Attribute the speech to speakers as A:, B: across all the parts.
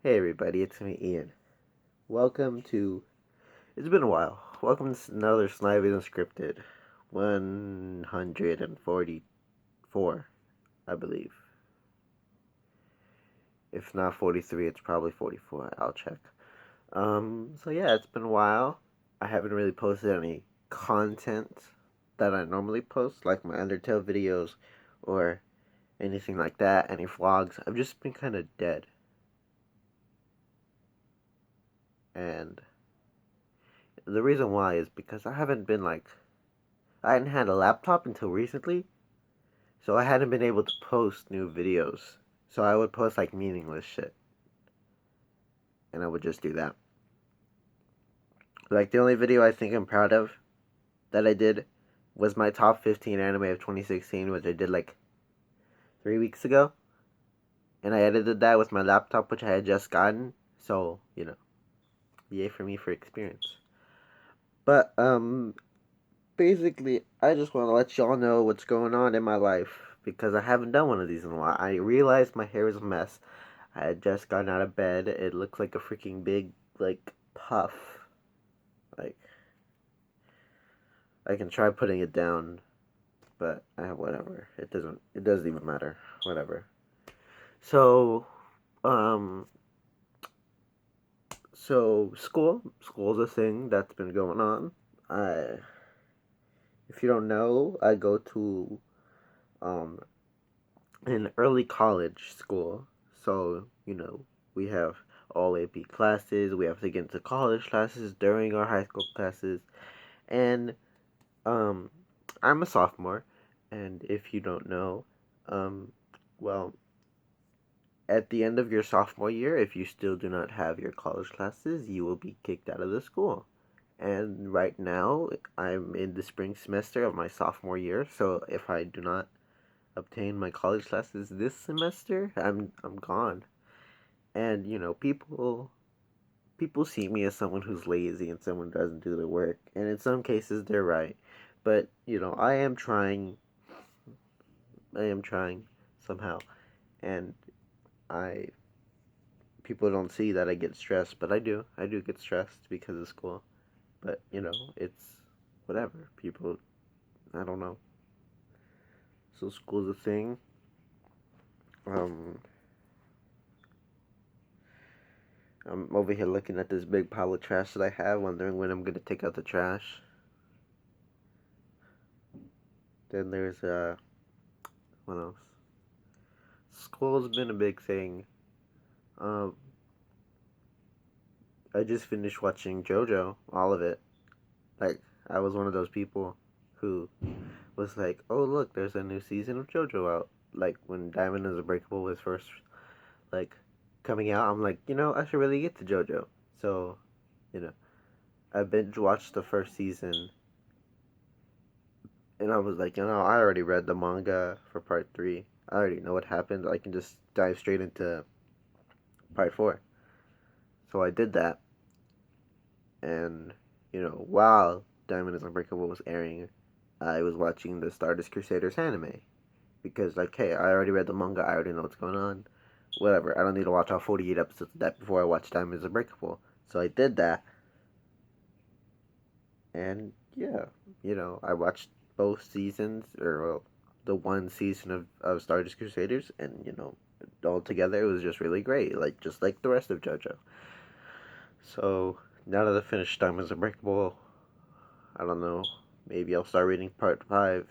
A: Hey everybody, it's me, Ian. Welcome to. It's been a while. Welcome to another Snivy unscripted. 144, I believe. If not 43, it's probably 44. I'll check. So yeah, it's been a while. I haven't really posted any content that I normally post, like my Undertale videos or anything like that, any vlogs. I've just been kind of dead. And the reason why is because I haven't been like I hadn't had a laptop until recently, so I hadn't been able to post new videos. So I would post like meaningless shit, and I would just do that. Like the only video I think I'm proud of that I did was my top 15 anime of 2016, which I did like 3 weeks ago, and I edited that with my laptop, which I had just gotten. So yay for me for experience. But basically, I just want to let y'all know what's going on in my life because I haven't done one of these in a while. I realized my hair is a mess. I had just gotten out of bed. It looks like a freaking big, like, puff. Like, I can try putting it down, but whatever. It doesn't even matter. Whatever. So, um, school's a thing that's been going on. I, if you don't know, I go to, um, an early college school. So, we have all AP classes. We have to get into college classes during our high school classes. And um, I'm a sophomore. And if you don't know, um, well, at the end of your sophomore year, if you still do not have your college classes, you will be kicked out of the school. And right now, I'm in the spring semester of my sophomore year. So if I do not obtain my college classes this semester, I'm gone. And people see me as someone who's lazy and someone who doesn't do the work, and in some cases they're right. But I am trying somehow, and I people don't see that I get stressed, but I do get stressed because of school. But it's whatever. People, I don't know. So school's a thing. Um, I'm over here looking at this big pile of trash that I have, wondering when I'm gonna take out the trash. Then there's what else? School's been a big thing. Um, I just finished watching JoJo, all of it. Like, I was one of those people who was like, "Oh, look, there's a new season of JoJo out." Like when Diamond is Unbreakable was first like coming out, I'm like, I should really get to JoJo. So, you know, I binge watched the first season, and I was like, I already read the manga for part three. I already know what happened. I can just dive straight into part four. So I did that, and while Diamond is Unbreakable was airing, I was watching the Stardust Crusaders anime because, like, hey, I already read the manga. I already know what's going on. Whatever. I don't need to watch all 48 episodes of that before I watch Diamond is Unbreakable. So I did that, and yeah, I watched both seasons, or well, the one season of Stardust Crusaders, and all together it was just really great, like just like the rest of JoJo. So now that I finished Diamond is Unbreakable, I don't know. Maybe I'll start reading part five,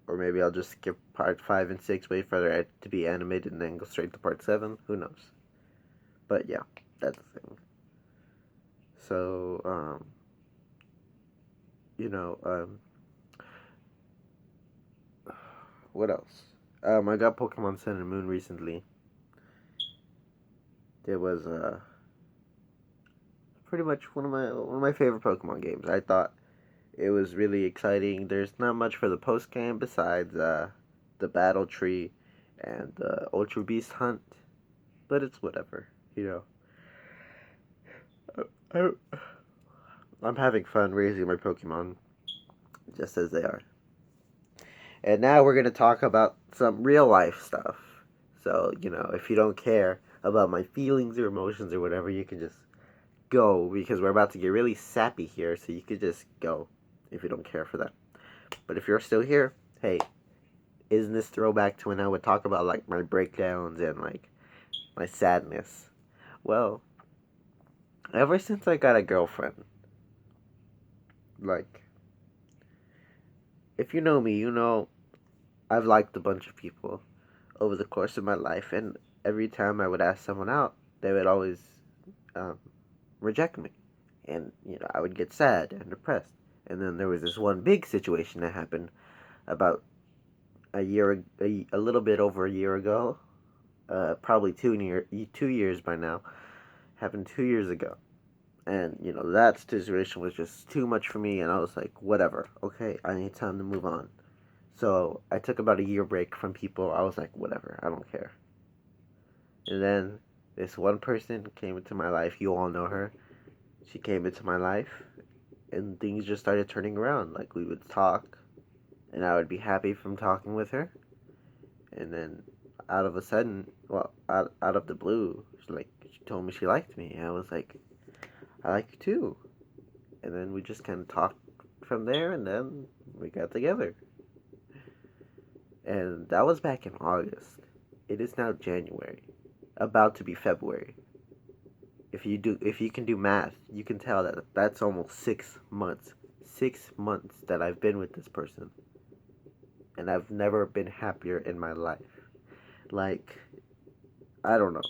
A: or maybe I'll just skip part five and six, wait for it to be animated, and then go straight to part seven. Who knows? But yeah, that's the thing. So you know, what else? I got Pokemon Sun and Moon recently. It was pretty much one of my favorite Pokemon games. I thought it was really exciting. There's not much for the post game besides the battle tree and the Ultra Beast hunt, but it's whatever. I, I'm having fun raising my Pokemon just as they are. And now we're gonna talk about some real life stuff. So if you don't care about my feelings or emotions or whatever, you can just go, because we're about to get really sappy here, so you could just go if you don't care for that. But if you're still here, hey, isn't this throwback to when I would talk about like my breakdowns and like my sadness? Well, ever since I got a girlfriend, like, if you know me, you know I've liked a bunch of people over the course of my life, and every time I would ask someone out, they would always um, reject me, and I would get sad and depressed. And then there was this one big situation that happened about a little bit over a year ago, probably 2 years by now. Happened 2 years ago, and that situation was just too much for me, and I was like, whatever, okay, I need time to move on. So I took about a year break from people. I was like, whatever, I don't care. And then this one person came into my life. You all know her. She came into my life, and things just started turning around. Like, we would talk, and I would be happy from talking with her. And then, out of a sudden, well, out of the blue, she told me she liked me. And I was like, I like you too. And then we just kind of talked from there, and then we got together. And that was back in August. It is now January, about to be February. If you can do math, you can tell that that's almost 6 months. 6 months that I've been with this person, and I've never been happier in my life. Like, I don't know.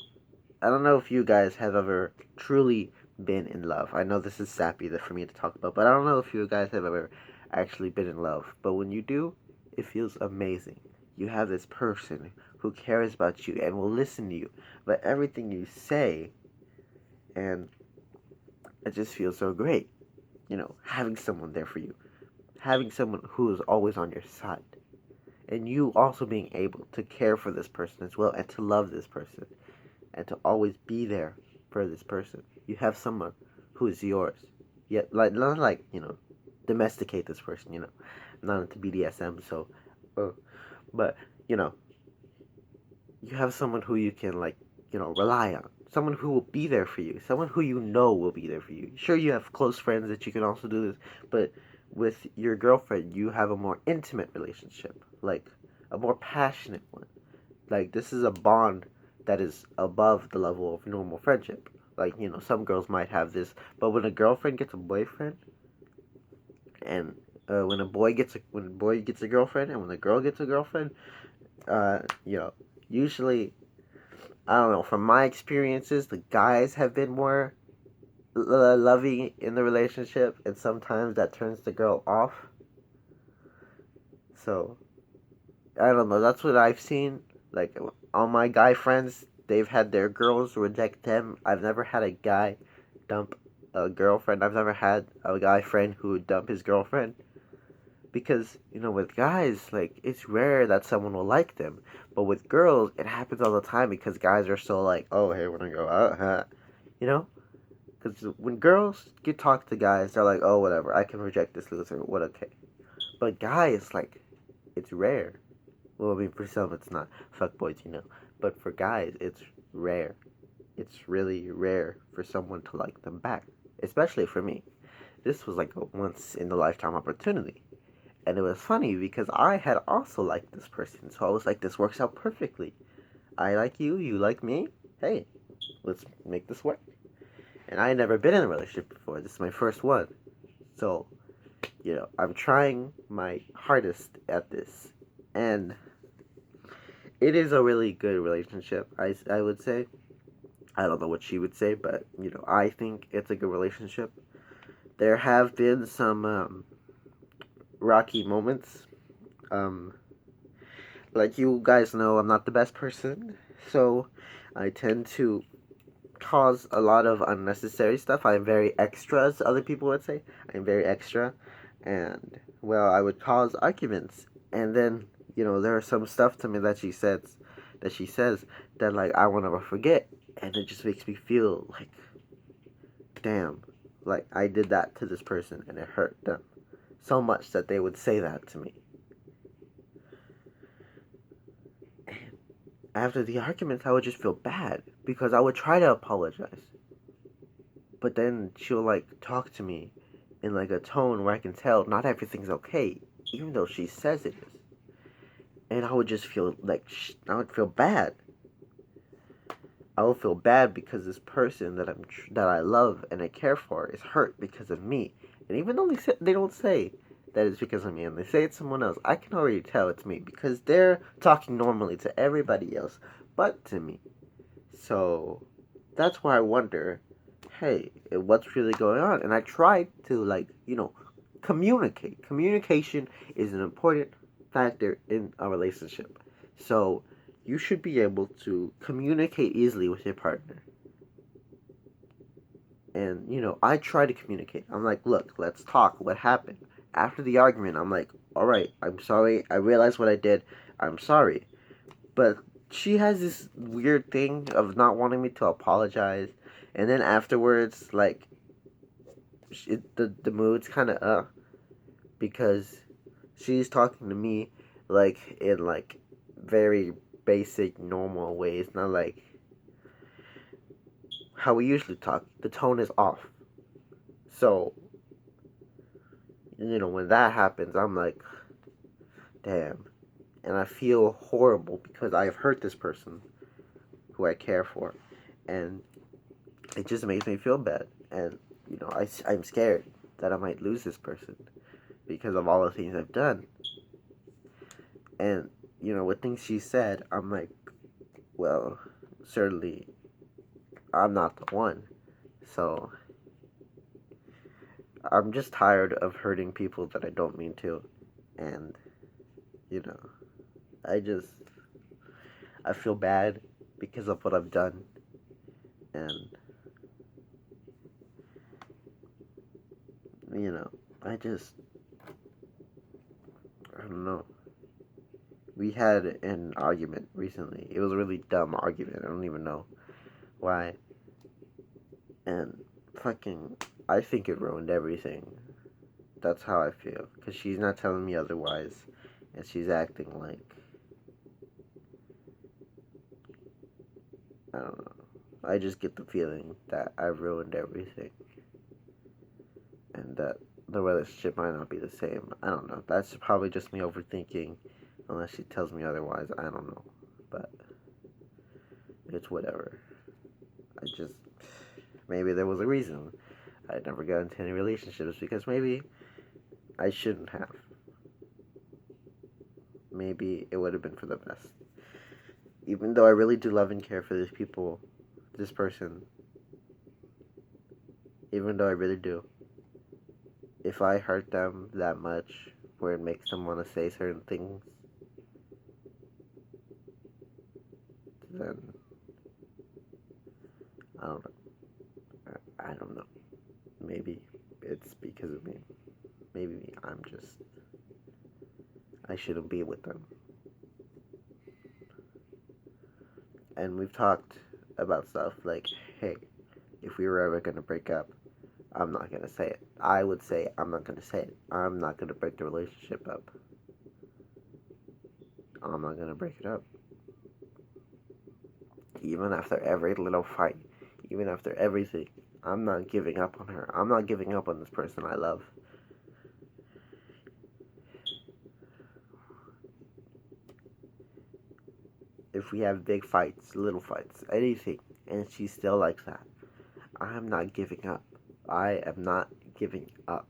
A: I don't know if you guys have ever truly been in love. I know this is sappy for me to talk about, but I don't know if you guys have ever actually been in love. But when you do, it feels amazing. You have this person who cares about you and will listen to you, but everything you say, and it just feels so great. Having someone there for you, having someone who is always on your side, and you also being able to care for this person as well, and to love this person, and to always be there for this person. You have someone who is yours. Yet, like, not like, domesticate this person, I'm not into BDSM, so, but, you know, you have someone who you can, like, rely on. Someone who will be there for you. Someone who you know will be there for you. Sure, you have close friends that you can also do this, but with your girlfriend, you have a more intimate relationship, like a more passionate one. Like, this is a bond that is above the level of normal friendship. Like, some girls might have this, but when a girlfriend gets a boyfriend, and when a boy gets a girlfriend, and when a girl gets a girlfriend, uh, you know, usually, I don't know. From my experiences, the guys have been more loving in the relationship, and sometimes that turns the girl off. So I don't know. That's what I've seen. Like, all my guy friends, they've had their girls reject them. I've never had a guy dump a girlfriend. I've never had a guy friend who would dump his girlfriend. Because, with guys, like, it's rare that someone will like them. But with girls, it happens all the time because guys are so like, oh, hey, we're gonna go out, huh? You know? Because when girls get talk to guys, they're like, oh, whatever, I can reject this loser, what, okay. But guys, like, it's rare. Well, I mean, for some it's not. Fuck boys, But for guys, it's rare. It's really rare for someone to like them back. Especially for me. This was like a once in a lifetime opportunity. And it was funny because I had also liked this person. So I was like, this works out perfectly. I like you, you like me. Hey, let's make this work. And I had never been in a relationship before. This is my first one. So, I'm trying my hardest at this. And it is a really good relationship, I would say. I don't know what she would say, but, I think it's a good relationship. There have been some rocky moments. Um, like you guys know, I'm not the best person, so I tend to cause a lot of unnecessary stuff. I'm very extra, as other people would say. I'm very extra, and well, I would cause arguments, and then there are some stuff to me that she says that like I will never forget, and it just makes me feel like, damn, like I did that to this person, and it hurt them so much that they would say that to me. after the arguments, I would just feel bad because I would try to apologize, but then she'll like talk to me in like a tone where I can tell not everything's okay, even though she says it is, and I would just feel like I would feel bad. I would feel bad because this person that I love and I care for is hurt because of me, and even though they don't say that it's because of me, and they say it's someone else, I can already tell it's me because they're talking normally to everybody else, but to me. So that's why I wonder, hey, what's really going on? And I try to communicate. Communication is an important factor in a relationship. So you should be able to communicate easily with your partner. And I try to communicate. I'm like, look, let's talk. What happened? After the argument, I'm like, all right, I'm sorry. I realized what I did. I'm sorry. But she has this weird thing of not wanting me to apologize, and then afterwards, like, the mood's kind of because she's talking to me like in like very basic normal ways, not like how we usually talk. The tone is off. So when that happens, I'm like, damn, and I feel horrible because I have hurt this person who I care for, and it just makes me feel bad. And I'm scared that I might lose this person because of all the things I've done. And with things she said, I'm like, well, certainly I'm not the one. So I'm just tired of hurting people that I don't mean to. And you know I just I feel bad because of what I've done. And you know I just I don't know. We had an argument recently. It was a really dumb argument. I don't even know why. And fucking, I think it ruined everything. That's how I feel. Because she's not telling me otherwise. And she's acting like, I don't know. I just get the feeling that I've ruined everything. And that the relationship might not be the same. I don't know. That's probably just me overthinking. Unless she tells me otherwise. I don't know. But it's whatever. I just, maybe there was a reason I never got into any relationships because maybe I shouldn't have. Maybe it would have been for the best. Even though I really do love and care for these people, this person, even though I really do, if I hurt them that much where it makes them want to say certain things, then I don't know. I don't know. Maybe it's because of me. Maybe I shouldn't be with them. And we've talked about stuff like, hey, if we were ever going to break up, I'm not going to say it. I would say, I'm not going to say it. I'm not going to break the relationship up. I'm not going to break it up. Even after every little fight, even after everything, I'm not giving up on her. I'm not giving up on this person I love. If we have big fights, little fights, anything, and she's still like that, I'm not giving up. I am not giving up.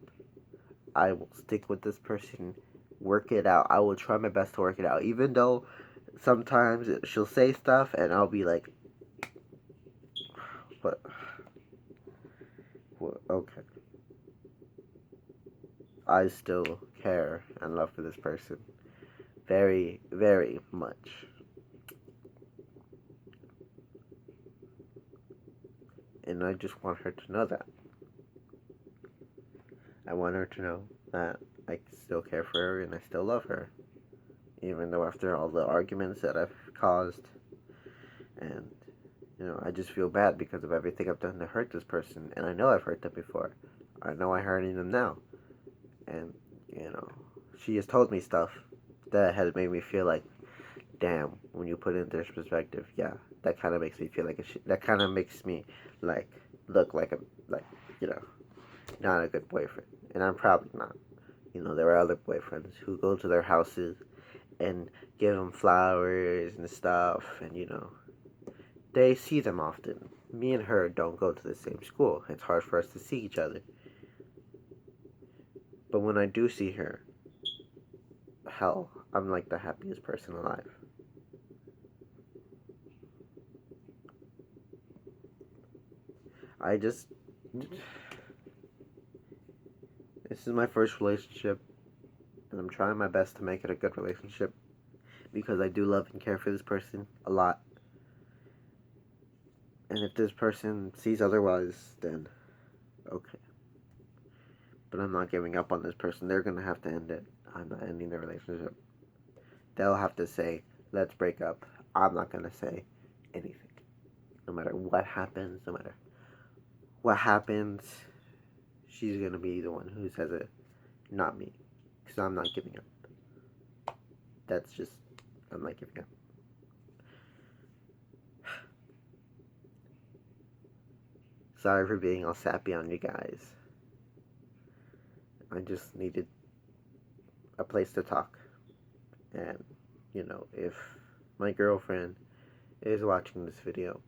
A: I will stick with this person, work it out. I will try my best to work it out, even though sometimes she'll say stuff and I'll be like, but well, okay. I still care and love for this person very, very much. And I just want her to know that. I want her to know that I still care for her and I still love her. Even though after all the arguments that I've caused, and I just feel bad because of everything I've done to hurt this person, and I know I've hurt them before. I know I'm hurting them now, and she has told me stuff that has made me feel like, damn, when you put it in their perspective, yeah, that kind of makes me feel like that kind of makes me like look like a like you know not a good boyfriend, and I'm probably not. There are other boyfriends who go to their houses and give them flowers and stuff, and they see them often. Me and her don't go to the same school. It's hard for us to see each other. But when I do see her, hell, I'm like the happiest person alive. I just. This is my first relationship, and I'm trying my best to make it a good relationship because I do love and care for this person a lot. And if this person sees otherwise, then okay. But I'm not giving up on this person. They're gonna have to end it. I'm not ending the relationship. They'll have to say, let's break up. I'm not gonna say anything. No matter what happens, no matter what happens, she's gonna be the one who says it, not me. Because I'm not giving up. That's just, I'm not giving up. Sorry for being all sappy on you guys. I just needed a place to talk. And, if my girlfriend is watching this video,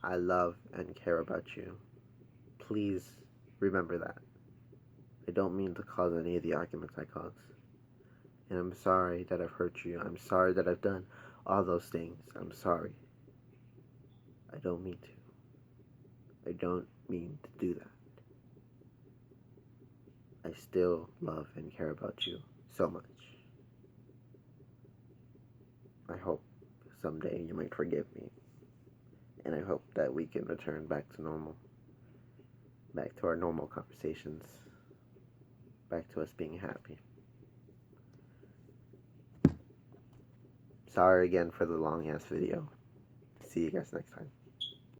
A: I love and care about you. Please remember that. I don't mean to cause any of the arguments I cause. And I'm sorry that I've hurt you. I'm sorry that I've done all those things. I'm sorry. I don't mean to. I don't mean to do that. I still love and care about you so much. I hope someday you might forgive me. And I hope that we can return back to normal. Back to our normal conversations. Back to us being happy. Sorry again for the long ass video. See you guys next time.